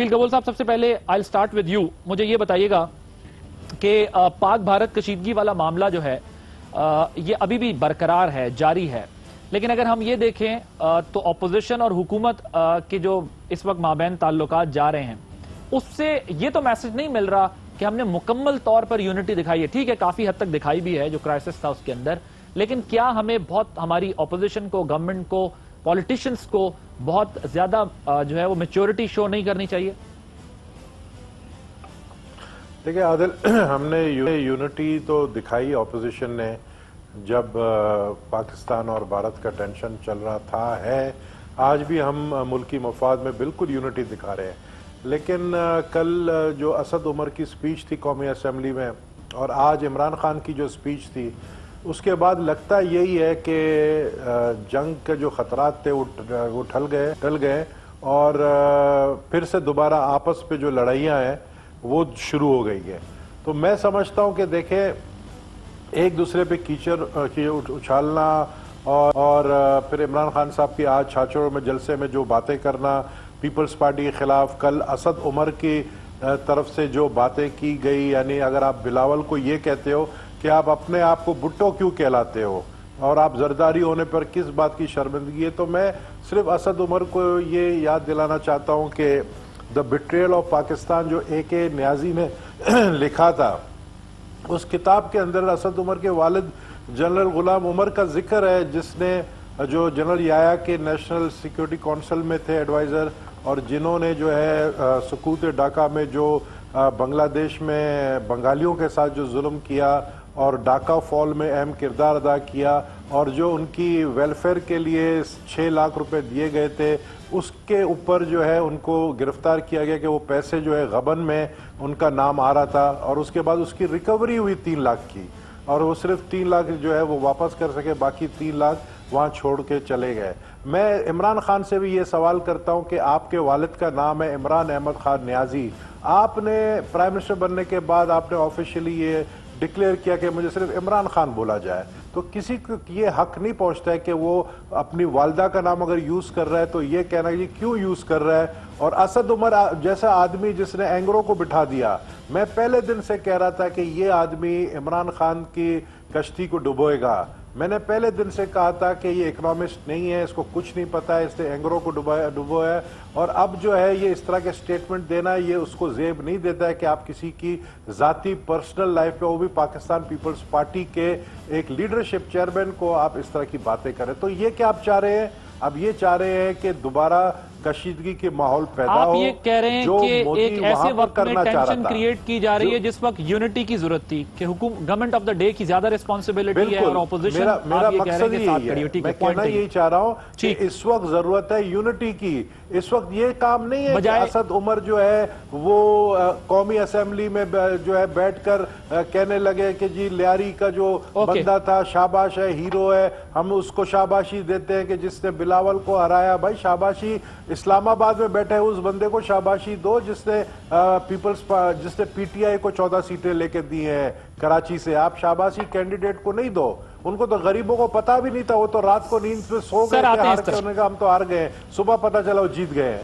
वकील कबूल साहब, सबसे पहले आई स्टार्ट विद यू। मुझे ये बताइएगा कि पाक भारत कशीदगी वाला मामला जो है ये अभी भी बरकरार है, जारी है, लेकिन अगर हम ये देखें तो अपोजिशन और हुकूमत के जो इस वक्त माबैन ताल्लुकात जा रहे हैं, उससे ये तो मैसेज नहीं मिल रहा कि हमने मुकम्मल तौर पर यूनिटी दिखाई है। ठीक है, काफी हद तक दिखाई भी है जो क्राइसिस था उसके अंदर, लेकिन क्या हमें बहुत हमारी अपोजिशन को, गवर्नमेंट को, पॉलिटिशियंस को बहुत ज्यादा जो है वो मैच्योरिटी शो नहीं करनी चाहिए? देखिए आदिल, हमने यूनिटी तो दिखाई अपोजिशन ने जब पाकिस्तान और भारत का टेंशन चल रहा था, है आज भी हम मुल्की मफाद में बिल्कुल यूनिटी दिखा रहे हैं। लेकिन कल जो असद उमर की स्पीच थी कौमी असम्बली में और आज इमरान खान की जो स्पीच थी, उसके बाद लगता यही है कि जंग के जो खतरात थे वो टल गए और फिर से दोबारा आपस पे जो लड़ाइयाँ हैं वो शुरू हो गई है। तो मैं समझता हूँ कि देखें, एक दूसरे पे कीचड़ उछालना और फिर इमरान खान साहब की आज छाछोड़ में जलसे में जो बातें करना पीपल्स पार्टी के खिलाफ, कल असद उमर की तरफ से जो बातें की गई, यानी अगर आप बिलावल को ये कहते हो कि आप अपने आप को भुट्टो क्यों कहलाते हो और आप जरदारी होने पर किस बात की शर्मिंदगी है, तो मैं सिर्फ असद उमर को ये याद दिलाना चाहता हूँ कि द बिट्रेयल ऑफ पाकिस्तान जो ए.के. न्याजी ने लिखा था, उस किताब के अंदर असद उमर के वालिद जनरल गुलाम उमर का जिक्र है, जिसने जो जनरल याया के नेशनल सिक्योरिटी काउंसिल में थे एडवाइज़र और जिन्होंने जो है सकूत डाका में जो बांग्लादेश में बंगालियों के साथ जो जुल्म किया और डाका फॉल में अहम किरदार अदा किया और जो उनकी वेलफेयर के लिए 6 लाख रुपए दिए गए थे, उसके ऊपर जो है उनको गिरफ्तार किया गया कि वो पैसे जो है गबन में उनका नाम आ रहा था और उसके बाद उसकी रिकवरी हुई 3 लाख की और वो सिर्फ 3 लाख जो है वो वापस कर सके, बाकी 3 लाख वहाँ छोड़ के चले गए। मैं इमरान खान से भी ये सवाल करता हूँ कि आपके वालिद का नाम है इमरान अहमद खान न्याजी, आपने प्राइम मिनिस्टर बनने के बाद आपने ऑफिशियली ये डिक्लेयर किया कि मुझे सिर्फ इमरान खान बोला जाए, तो किसी को ये हक नहीं पहुंचता है कि वो अपनी वालदा का नाम अगर यूज कर रहा है तो ये कहना कि क्यों यूज कर रहा है। और असद उमर जैसा आदमी जिसने एंगरों को बिठा दिया, मैं पहले दिन से कह रहा था कि ये आदमी इमरान खान की कश्ती को डुबोएगा। मैंने पहले दिन से कहा था कि ये इकोनॉमिस्ट नहीं है, इसको कुछ नहीं पता है, इसने एंगरों को डुबोया है और अब जो है ये इस तरह के स्टेटमेंट देना ये उसको जेब नहीं देता है कि आप किसी की जाती पर्सनल लाइफ पे, वो भी पाकिस्तान पीपल्स पार्टी के एक लीडरशिप चेयरमैन को आप इस तरह की बातें करें। तो ये क्या आप चाह रहे हैं? अब ये चाह रहे हैं कि दोबारा कशीदगी के माहौल पैदा हो। आप ये कह रहे हैं कि एक ऐसे वक्त में टेंशन क्रिएट की जा रही है जिस वक्त यूनिटी की जरूरत थी कि गवर्नमेंट ऑफ द डे की ज्यादा रिस्पांसिबिलिटी है और ऑपोजिशन, मेरा मकसद यही है, मैं कहना यही चाह रहा हूँ कि इस वक्त जरूरत है यूनिटी की। इस वक्त ये काम नहीं है कि असद उमर जो है वो कौमी असेंबली में जो है बैठकर कहने लगे कि जी लियारी का जो बंदा था शाबाश है, हीरो है, हम उसको शाबाशी देते हैं कि जिसने बिलावल को हराया। भाई शाबाशी इस्लामाबाद में बैठे उस बंदे को शाबाशी दो जिसने जिसने पीटीआई को 14 सीटें लेके दी हैं कराची से। आप शाबाशी कैंडिडेट को नहीं दो, उनको तो गरीबों को पता भी नहीं था, वो तो रात को नींद पे सो गए, हार के उन्होंने कहा हम तो हार गए, सुबह पता चला वो जीत गए।